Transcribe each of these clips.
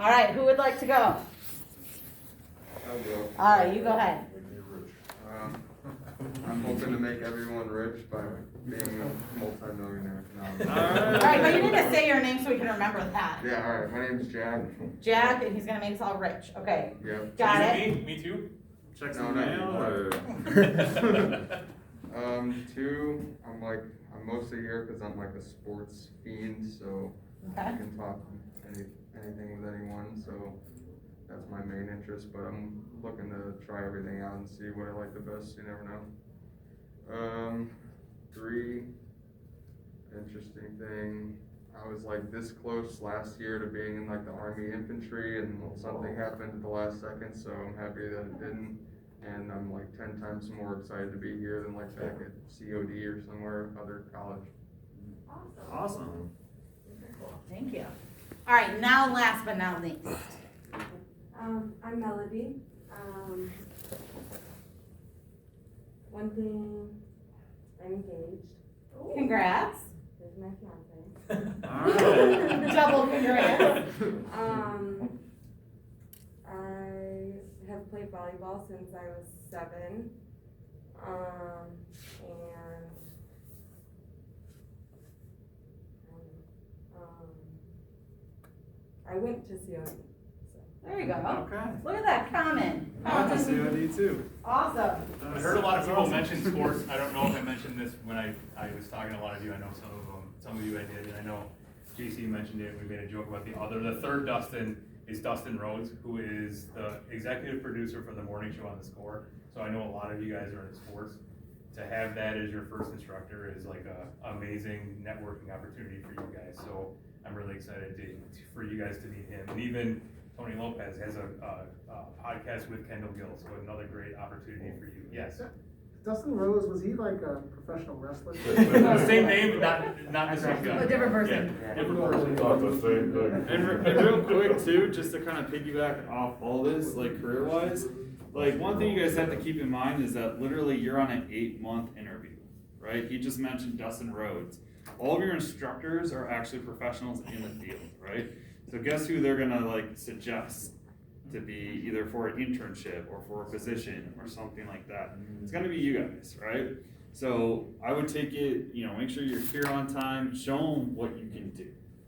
All right, who would like to go? I'll go. All right, you go ahead. I'm hoping to make everyone rich by being a multi-millionaire. No. All right, but you need to say your name so we can remember that. Yeah, all right. My name's Jack. Jack, and he's gonna make us all rich. Okay, Yep. got it. Me too? Checks No, in the not mail you. Two, I'm mostly here because I'm like a sports fiend, so I Okay. can talk anything with anyone. So that's my main interest. But I'm looking to try everything out and see what I like the best. You never know. Three, interesting thing. I was like this close last year to being in like the Army infantry, and something happened at the last second. So I'm happy that it didn't. And I'm like 10 times more excited to be here than like back at COD or somewhere other college. Awesome. Thank you. All right, now last but not least. I'm Melody. One thing, I'm engaged. Congrats. There's my fiance. Alright. Double congrats. I have played volleyball since I was 7. I went to COD. So. There you go. Okay. Look at that comment. I went to COD too. Awesome. I heard a lot of people mention sports. I don't know if I mentioned this when I was talking to a lot of you. I know some of you I did, and I know JC mentioned it. We made a joke about the third Dustin is Dustin Rhodes, who is the executive producer for the morning show on The Score. So I know a lot of you guys are in sports. To have that as your first instructor is like a amazing networking opportunity for you guys. So I'm really excited for you guys to meet him. And even Tony Lopez has a podcast with Kendall Gill, so another great opportunity for you. Yes. Dustin Rose, was he like a professional wrestler? Same name, not the same guy. A different person. Yeah, different person. And real quick too, just to kind of piggyback off all this, like career-wise, like one thing you guys have to keep in mind is that literally you're on an 8-month interview, right? He just mentioned Dustin Rhodes. All of your instructors are actually professionals in the field, right? So guess who they're gonna like suggest to be either for an internship or for a position or something like that. It's gonna be you guys, right? So I would take it, make sure you're here on time, show them what you can do,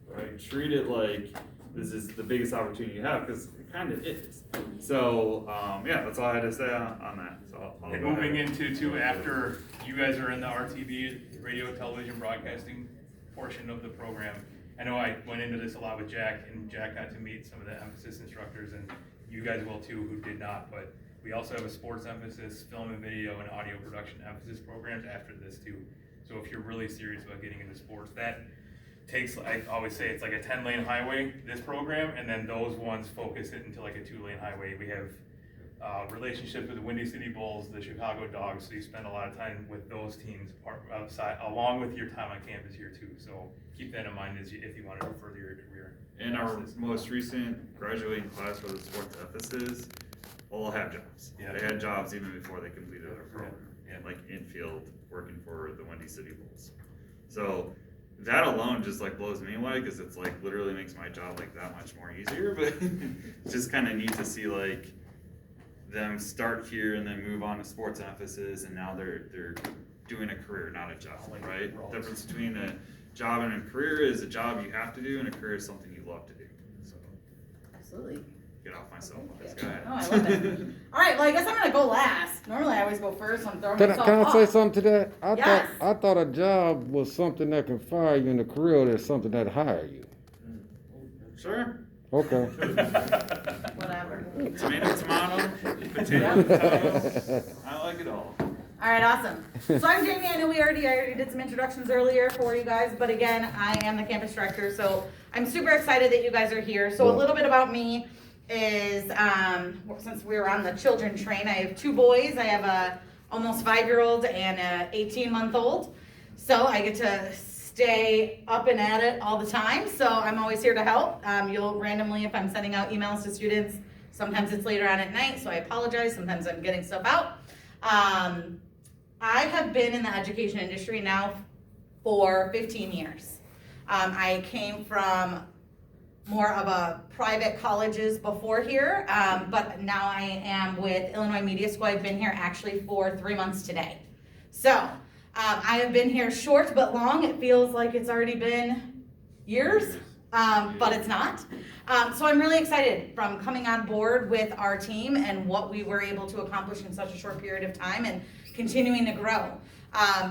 right? Treat it like this is the biggest opportunity you have, because it kind of is. So yeah, that's all I had to say on that. So I'll And go moving ahead. into after you guys are in the RTB, radio, television, broadcasting portion of the program. I know I went into this a lot with Jack, and Jack got to meet some of the emphasis instructors, and you guys will too who did not, but we also have a sports emphasis, film and video, and audio production emphasis programs after this too. So if you're really serious about getting into sports, that takes, I always say it's like a 10-lane highway, this program, and then those ones focus it into like a 2-lane highway. We have relationships with the Windy City Bulls, the Chicago Dogs, so you spend a lot of time with those teams outside, along with your time on campus here too. So keep that in mind if you want to further your career. And our most recent graduating class for the sports emphasis all have jobs. Yeah. They had jobs even before they completed their program, Yeah. like infield working for the Windy City Bulls. So that alone just like blows me away, because it's like literally makes my job like that much more easier. But it's just kind of neat to see like them start here and then move on to sports emphasis, and now they're doing a career, not a job, right? The difference between a job and a career is a job you have to do, and a career is something you love to do. So Absolutely. get off my soapbox. Go ahead. Oh, I love it. All right, well, I guess I'm gonna go last. Normally, I always go first. I'm throwing Can myself I off. say something to that? Yes. I thought a job was something that can fire you, and a career is something that hire you. Sure. Okay. Whatever. Tomato, tomato, potato, potato. I like it all. All right, awesome. So I'm Jamie. I know I already did some introductions earlier for you guys, but again, I am the campus director, so I'm super excited that you guys are here. So a little bit about me is, since we were on the children train, I have 2 boys. I have a almost 5-year-old and a 18-month-old. So I get to stay up and at it all the time. So I'm always here to help. You'll randomly, if I'm sending out emails to students, sometimes it's later on at night, so I apologize. Sometimes I'm getting stuff out. I have been in the education industry now for 15 years. I came from more of a private colleges before here, but now I am with Illinois Media School. I've been here actually for 3 months today. So I have been here short but long. It feels like it's already been years, but it's not. So I'm really excited from coming on board with our team and what we were able to accomplish in such a short period of time and continuing to grow.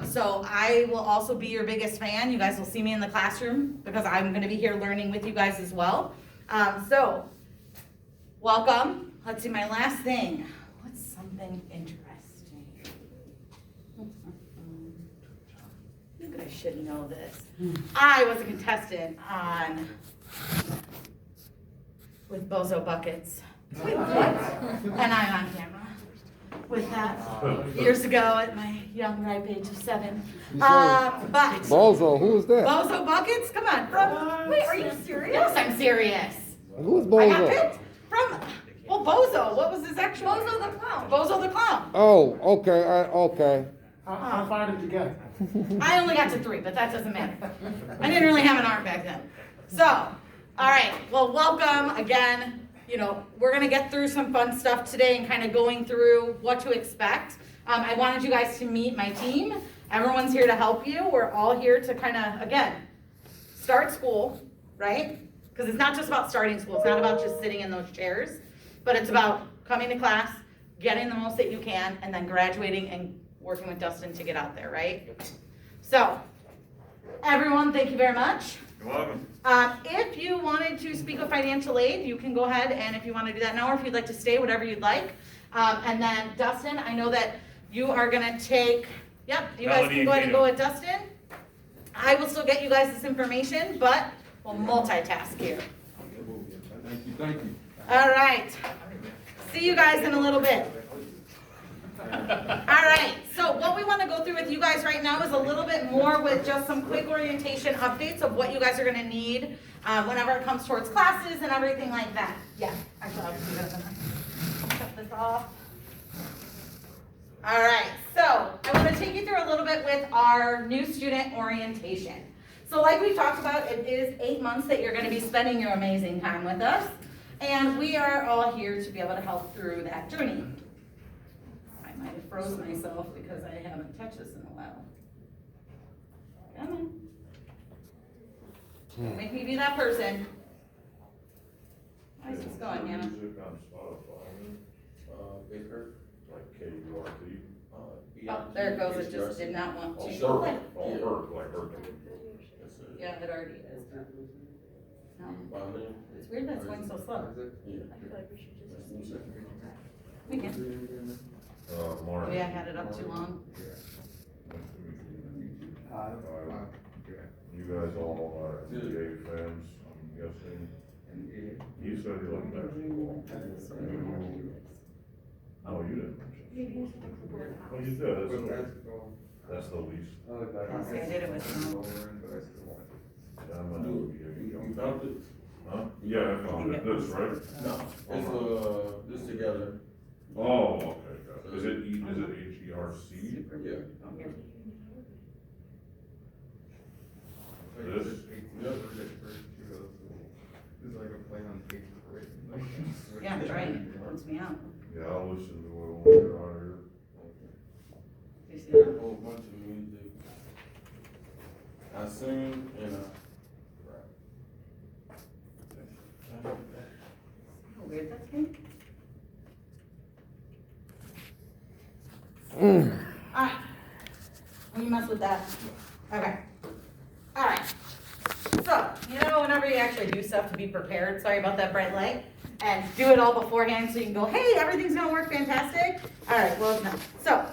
So I will also be your biggest fan. You guys will see me in the classroom because I'm going to be here learning with you guys as well. So welcome. Let's see, my last thing. What's something interesting? You guys should know this. I was a contestant on with Bozo Buckets. Wait, what? And I'm on camera with that years ago at my young ripe age of 7. But Bozo, who's that? Bozo Buckets? Come on. Wait, are you serious? Yes, I'm serious. Who's I got Bozo? picked from, well, Bozo. What was his actual? Bozo the Clown. Bozo the Clown. Oh, okay, okay. How far did you get? I only got to 3, but that doesn't matter. I didn't really have an arm back then. So, all right. Well, welcome again. You know, we're going to get through some fun stuff today and kind of going through what to expect. I wanted you guys to meet my team. Everyone's here to help you. We're all here to kind of, again, start school, right? Because it's not just about starting school. It's not about just sitting in those chairs, but it's about coming to class, getting the most that you can, and then graduating and working with Dustin to get out there, right? So, everyone, thank you very much. You're welcome. If you wanted to speak with financial aid, you can go ahead, and if you want to do that now, or if you'd like to stay, whatever you'd like. And then Dustin, I know that you are gonna take, yep, you guys Melody can go ahead and and go with Dustin. I will still get you guys this information, but we'll multitask here. Thank you. All right. See you guys in a little bit. All right, so what we want to go through with you guys right now is a little bit more with just some quick orientation updates of what you guys are going to need whenever it comes towards classes and everything like that. Yeah, actually, I'll do that. Cut this off. All right, so I want to take you through a little bit with our new student orientation. So like we talked about, it is 8 months that you're going to be spending your amazing time with us, and we are all here to be able to help through that journey. I might have froze myself because I haven't touched this in a while. Come on. Don't make me be that person. How's this going, Hannah? Music on Spotify, Baker. like KURT. Oh, there it goes, it just did not want to. Like her. Yeah, it already is. No, it's weird that it's going so slow. We can. Lauren. Maybe I had it up too long. You guys all are NBA fans, I'm guessing. You said you like basketball. Oh, you didn't mention. Well, you did, that's the least. See, I did it with I'm gonna do it. You found it? Huh? Yeah, I found it, this, right? No, it's, this together. Oh, okay, got it. Is it HERC? Yeah. This? Yep. It's like a play on paper. Yeah, I'm trying, it bums me out. Yeah, I'll listen to it when we get out of here. You see A that? whole bunch of music. I sing and How weird that's been. Alright. Will you mess with that? Okay. Alright. So, you know, whenever you actually do stuff to be prepared, sorry about that bright light, and do it all beforehand so you can go, hey, everything's gonna work fantastic. Alright, well, it's not. So,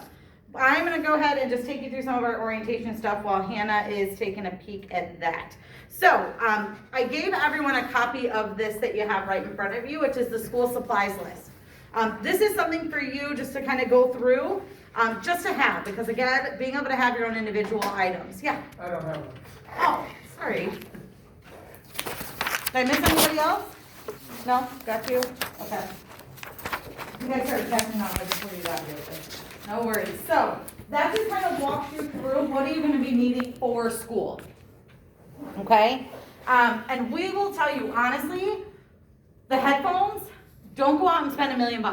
I'm gonna go ahead and just take you through some of our orientation stuff while Hannah is taking a peek at that. So, I gave everyone a copy of this that you have right in front of you, which is the school supplies list. This is something for you just to kind of go through, just to have, because again, being able to have your own individual items. Yeah. I don't have one. Oh, sorry. Did I miss anybody else? No? Got you? Okay. You guys started checking out right before you got here, but no worries. So, that just kind of walks you through what are you going to be needing for school. Okay? And we will tell you honestly, the headphones, don't go out and spend $1 million,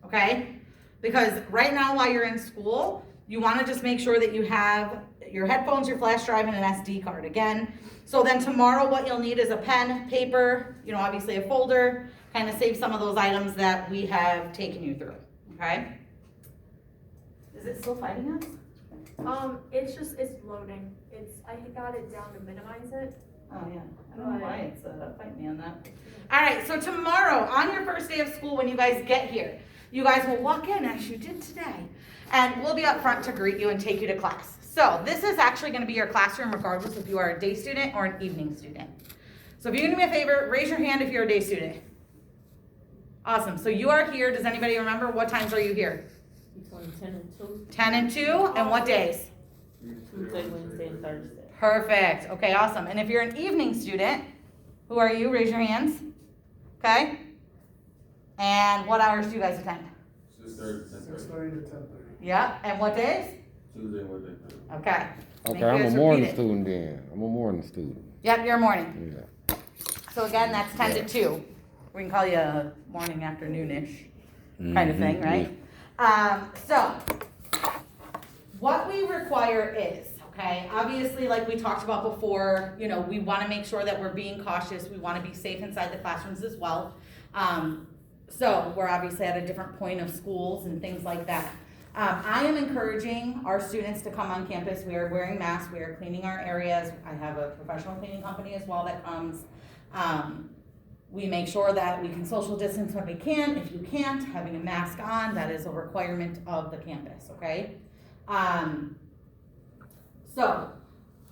okay? Because right now while you're in school, you wanna just make sure that you have your headphones, your flash drive, and an SD card again. So then tomorrow what you'll need is a pen, paper, you know, obviously a folder, kind of save some of those items that we have taken you through, okay? Is it still fighting us? It's loading. I got it down to minimize it. Oh, yeah. I don't know why it's fighting me on that. All right, so tomorrow, on your first day of school, when you guys get here, you guys will walk in as you did today, and we'll be up front to greet you and take you to class. So this is actually gonna be your classroom regardless if you are a day student or an evening student. So if you can do me a favor, raise your hand if you're a day student. Awesome, so you are here. Does anybody remember what times are you here? Between 10 and 2, 10 and 2, and what days? Tuesday, Wednesday, and Thursday. Perfect. Okay, awesome. And if you're an evening student, who are you? Raise your hands. Okay. And what hours do you guys attend? 6:30 to 10:30. 6:30 to 10:30. Yeah. And what days? Tuesday, Wednesday, Thursday. Okay. Make Okay, you I'm a guys morning repeat it. student then. I'm a morning student. Yep, you're a morning. Yeah. So again, that's 10 to 2. We can call you a morning afternoonish kind of thing, right? So what we require is, okay, obviously, like we talked about before, you know, we want to make sure that we're being cautious. We want to be safe inside the classrooms as well. So we're obviously at a different point of schools and things like that. I am encouraging our students to come on campus. We are wearing masks. We are cleaning our areas. I have a professional cleaning company as well that comes. We make sure that we can social distance when we can. If you can't, having a mask on, that is a requirement of the campus, okay? So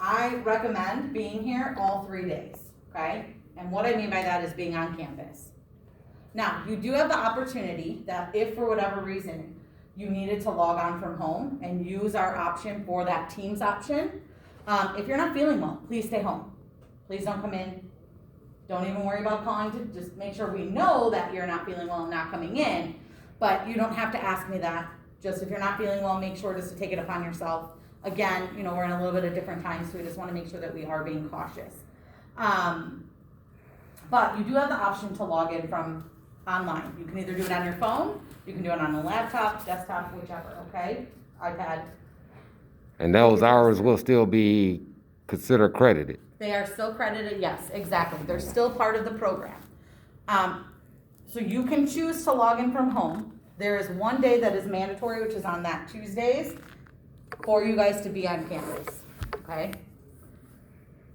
I recommend being here all 3 days, okay? And what I mean by that is being on campus. Now, you do have the opportunity that if for whatever reason you needed to log on from home and use our option for that Teams option, if you're not feeling well, please stay home. Please don't come in. Don't even worry about calling to just make sure we know that you're not feeling well and not coming in. But you don't have to ask me that. Just if you're not feeling well, make sure just to take it upon yourself. Again, you know, we're in a little bit of different times, so we just want to make sure that we are being cautious. But you do have the option to log in from online. You can either do it on your phone, you can do it on a laptop, desktop, whichever, okay? iPad. And those hours will still be considered credited. They are still credited, yes, exactly. They're still part of the program. So you can choose to log in from home. There is one day that is mandatory, which is on that Tuesdays, for you guys to be on campus, okay?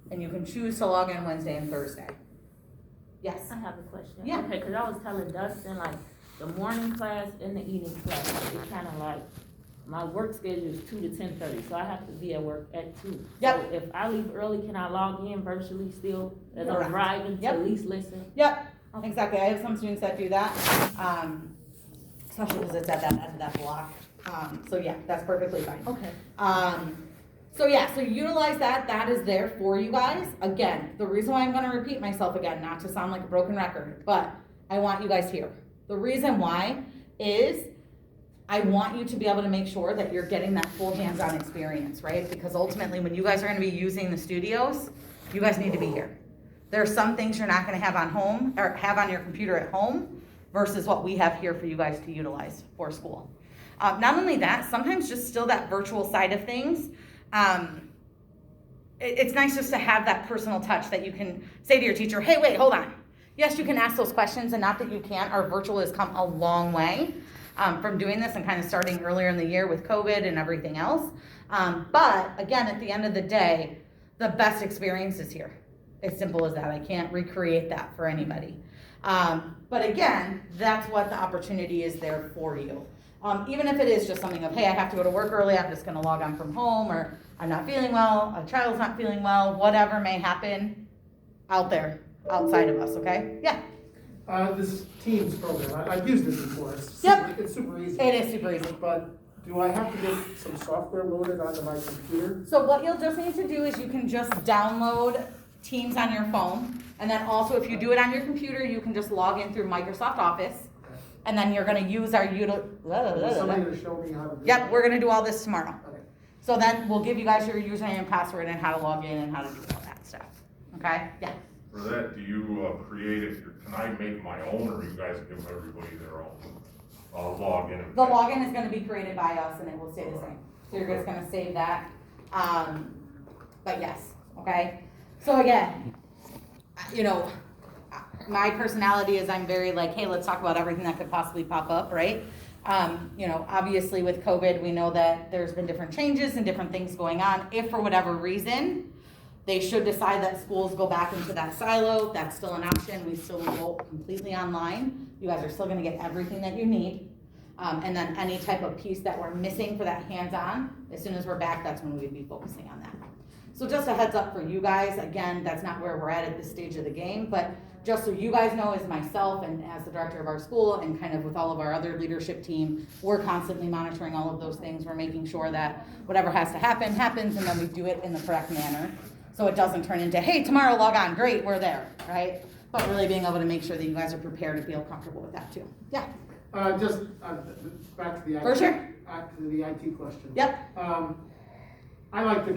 And you can choose to log in Wednesday and Thursday. Yes? I have a question. Yeah. Okay, because I was telling Dustin, like, the morning class and the evening class, it's kind of like, my work schedule is 2 to 10:30, so I have to be at work at 2. Yep. So if I leave early, can I log in virtually still as I'm Correct. driving to Yep. at least listen? Yep, exactly. I have some students that do that, especially because it's at that end of that block. So yeah, that's perfectly fine. Okay. So utilize that. That is there for you guys. Again, the reason why I'm going to repeat myself again, not to sound like a broken record, but I want you guys here. The reason why is I want you to be able to make sure that you're getting that full hands-on experience, right? Because ultimately, when you guys are going to be using the studios, you guys need to be here. There are some things you're not going to have on home or have on your computer at home versus what we have here for you guys to utilize for school. Not only that, sometimes just still that virtual side of things. It's nice just to have that personal touch that you can say to your teacher, hey, wait, hold on. Yes, you can ask those questions, and not that you can't. Our virtual has come a long way from doing this and kind of starting earlier in the year with COVID and everything else. But again, at the end of the day, the best experience is here. As simple as that. I can't recreate that for anybody. But again, that's what the opportunity is there for you. Even if it is just something of, hey, I have to go to work early, I'm just gonna log on from home, or I'm not feeling well, a child's not feeling well, whatever may happen out there, outside of us, okay? Yeah, This Teams program, I've used this before. It's Yep. super, it's super easy. it is super easy. But do I have to get some software loaded onto my computer? So what you'll just need to do is you can just download Teams on your phone, and then also if you do it on your computer, you can just log in through Microsoft Office, and then you're gonna use our Is somebody to show me how to do Yep, that? we're gonna do all this tomorrow. Okay. So then we'll give you guys your username and password and how to log in and how to do all that stuff. Okay, yeah. For that, do you create it, can I make my own, or you guys give everybody their own login? The login is gonna be created by us and it will stay the same. So you're just gonna save that. But yes, okay? So again, you know, my personality is I'm very like, hey, let's talk about everything that could possibly pop up, right? You know, obviously with COVID, we know that there's been different changes and different things going on. If for whatever reason, they should decide that schools go back into that silo, that's still an option. We still will go completely online. You guys are still gonna get everything that you need. And then any type of piece that we're missing for that hands-on, as soon as we're back, that's when we'd be focusing on that. So just a heads up for you guys, again, that's not where we're at this stage of the game, but just so you guys know, as myself and as the director of our school and kind of with all of our other leadership team, we're constantly monitoring all of those things. We're making sure that whatever has to happen, happens, and then we do it in the correct manner. So it doesn't turn into, hey, tomorrow log on, great, we're there, right? But really being able to make sure that you guys are prepared to feel comfortable with that too. Yeah. Just back to the IT. For sure. Back to the IT question. Yep. I like to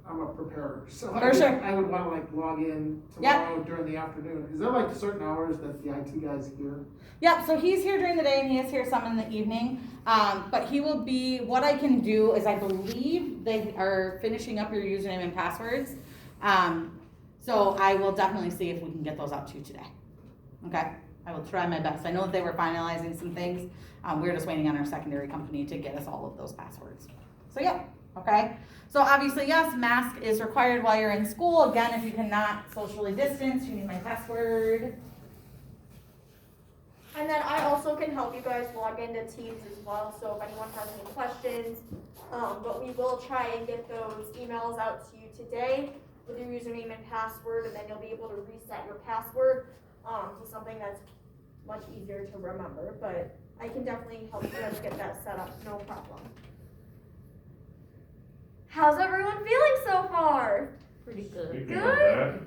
I'm a preparer, so For sure. I would want to like log in tomorrow during the afternoon. Is there like certain hours that the IT guy's here? Yep, so he's here during the day and he is here some in the evening. But he will be, what I can do is I believe they are finishing up your username and passwords. So I will definitely see if we can get those out to you today. Okay, I will try my best. I know that they were finalizing some things. We're just waiting on our secondary company to get us all of those passwords. So yeah, okay. So obviously, yes, mask is required while you're in school. Again, if you cannot socially distance, you need my password. And then I also can help you guys log into Teams as well, so if anyone has any questions, but we will try and get those emails out to you today with your username and password, and then you'll be able to reset your password to something that's much easier to remember, but I can definitely help you guys get that set up, no problem. How's everyone feeling so far? Pretty good. Speaking of Good? that,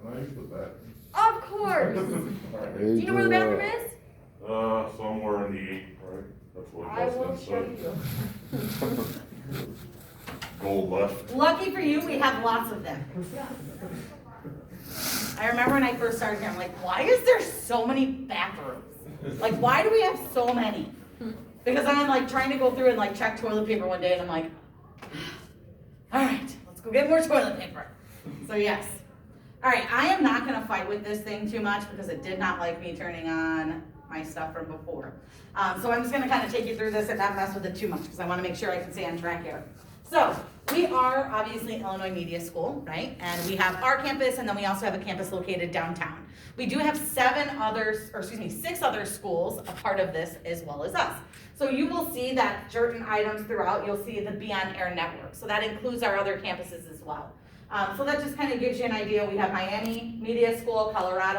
can I use the bathroom? Of course. Alright. Do you know where the bathroom is? Somewhere in the 8th, right? That's what I will show Justin you. said. Go left. Lucky for you, we have lots of them. I remember when I first started here, I'm like, why is there so many bathrooms? Like, why do we have so many? Because I'm like trying to go through and like check toilet paper one day and I'm like, all right, let's go get more toilet paper. So yes. All right, I am not gonna fight with this thing too much because it did not like me turning on my stuff from before. So I'm just gonna kind of take you through this and not mess with it too much because I wanna make sure I can stay on track here. So we are obviously Illinois Media School, right? And we have our campus and then we also have a campus located downtown. We do have 6 other schools a part of this as well as us. So you will see that certain items throughout, you'll see the Be On Air network. So that includes our other campuses as well. So that just kind of gives you an idea. We have Miami Media School, Colorado